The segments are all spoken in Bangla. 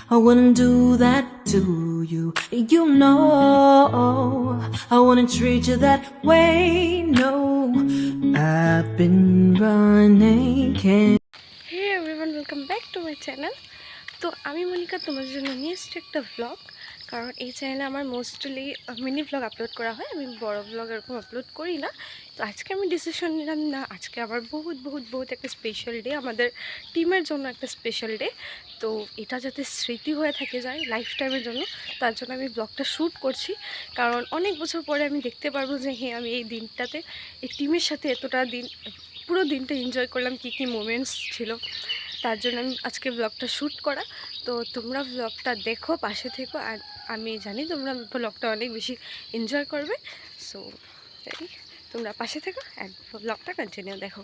I wouldn't do that to you. You know, I wouldn't treat you that way. No, I've been running. Hey everyone, welcome back to my channel. তো আমি মনিকা তোমাদের জন্য নিয়ে এসেছি একটা ব্লগ। কারণ এই চ্যানেলে আমার মোস্টলি মিনি ব্লগ আপলোড করা হয়, আমি বড় ব্লগ এরকম আপলোড করি না। তো আজকে আমি ডিসিশন নিলাম না, আজকে আবার বহুত একটা স্পেশাল ডে, আমাদের টিমের জন্য একটা স্পেশাল ডে। তো এটা যাতে স্মৃতি হয়ে থাকে যায় লাইফ টাইমের জন্য, তার জন্য আমি ব্লগটা শ্যুট করছি। কারণ অনেক বছর পরে আমি দেখতে পারবো যে হ্যাঁ, আমি এই দিনটাতে এই টিমের সাথে এতটা দিন পুরো দিনটা এনজয় করলাম, কী কী মোমেন্টস ছিল, তার জন্য আমি আজকে ব্লগটা শ্যুট করা। তো তোমরা ব্লগটা দেখো, পাশে থেকো, আর আমি জানি তোমরা ব্লগটা অনেক বেশি এনজয় করবে। সো তাই তোমরা পাশে থেকো আর ব্লগটা কন্টিনিউ দেখো।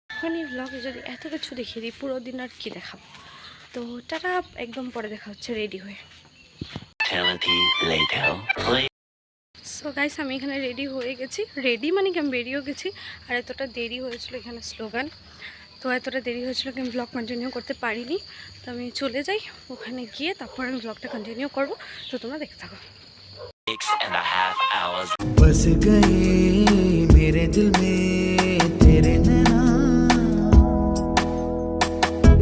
এখন এই ব্লগে যদি এত কিছু দেখিয়ে দিই, পুরো দিন আর কি দেখাবো। তো টাটা, একদম পরে দেখা হচ্ছে রেডি হয়ে। সো গাইস, আমি এখানে রেডি হয়ে গেছি, রেডি মানে কি আমি বেরিয়েও গেছি। আর এতটা দেরি হয়েছিল এখানে স্লোগান, তো এতটা দেরি হয়েছিল কি আমি ব্লগ কন্টিনিউ করতে পারিনি। তো আমি চলে যাই, ওখানে গিয়ে তারপর আমি ব্লগটা কন্টিনিউ করবো। তো তোমরা দেখতে থাকো। 6.5 hours. बस गए मेरे दिल में तेरे नैना,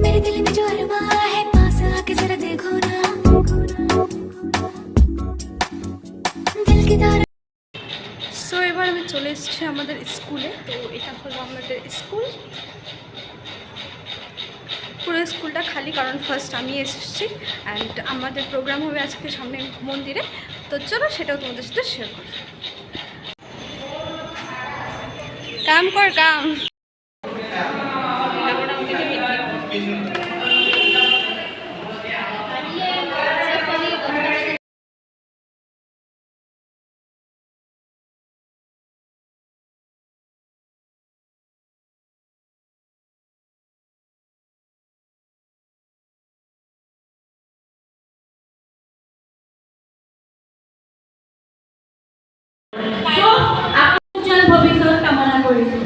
मेरे दिल में जो अरमा है पास आके जरा देखो ना, दिल की तार। সো এবার আমি চলে এসেছি আমাদের স্কুলে। তো এটা হলো আমাদের স্কুল, পুরো স্কুলটা খালি, কারণ ফার্স্ট আমি এসেছি। অ্যান্ড আমাদের প্রোগ্রাম হবে আজকে সামনে মন্দিরে। তো চলো সেটাও তোমাদের সাথে শেয়ার করি। কাম কর কাম। ভবিষ্যৎ কামনা কৰিছোঁ।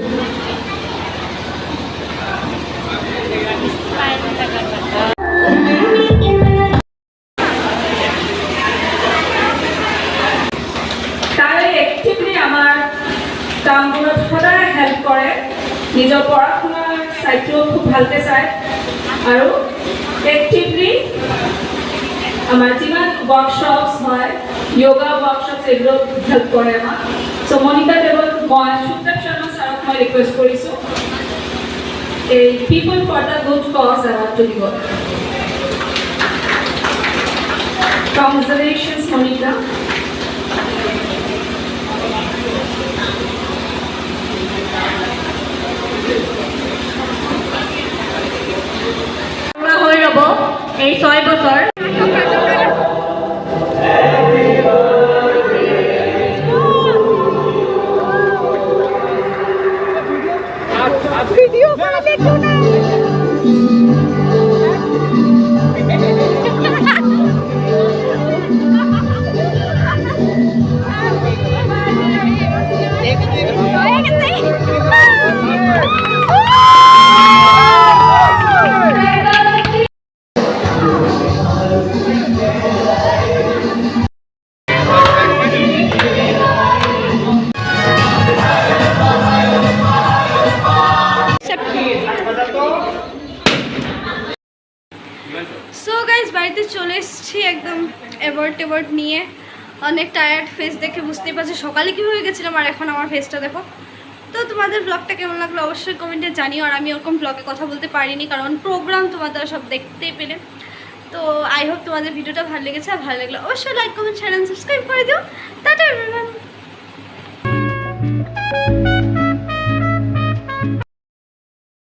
তাই একটিভলি আমাৰ কামবোৰত সদায় হেল্প কৰে, নিজৰ পঢ়া শুনাৰ চাইডটো খুব ভালকৈ চায়, আৰু একটিভলি আমাৰ যিমান ৱৰ্কশ্বপছ হয়, য়োগা ৱৰ্কশ্বপছ, এইবোৰত হেল্প কৰে আমাক। চ' মনিকা দেৱক মই সুদেৱ শৰ্মা ছাৰক মই ৰিকুৱেষ্ট কৰিছোঁ এই people for the good cause এৱাৰ্ডটো দিব। কংগ্ৰেচুলেশ্যনছ মনিকা। হৈ ৰ'ব এই 6 বছৰ। সো গাইজ, বাড়িতে চলে এসেছি একদম অ্যাওয়ার্ড নিয়ে। অনেক টায়ার্ড, ফেস দেখে বুঝতেই পারছি সকালে কীভাবে গেছিলাম আর এখন আমার ফেসটা দেখো। তো তোমাদের ব্লগটা কেমন লাগলো অবশ্যই কমেন্টে জানিও। আর আমি ওরকম ব্লগে কথা বলতে পারিনি, কারণ প্রোগ্রাম তোমাদের সব দেখতেই পেলে। তো আই হোপ তোমাদের ভিডিওটা ভালো লেগেছে, আর ভালো লাগলে অবশ্যই like comment share and subscribe করে দিও। Tata everyone.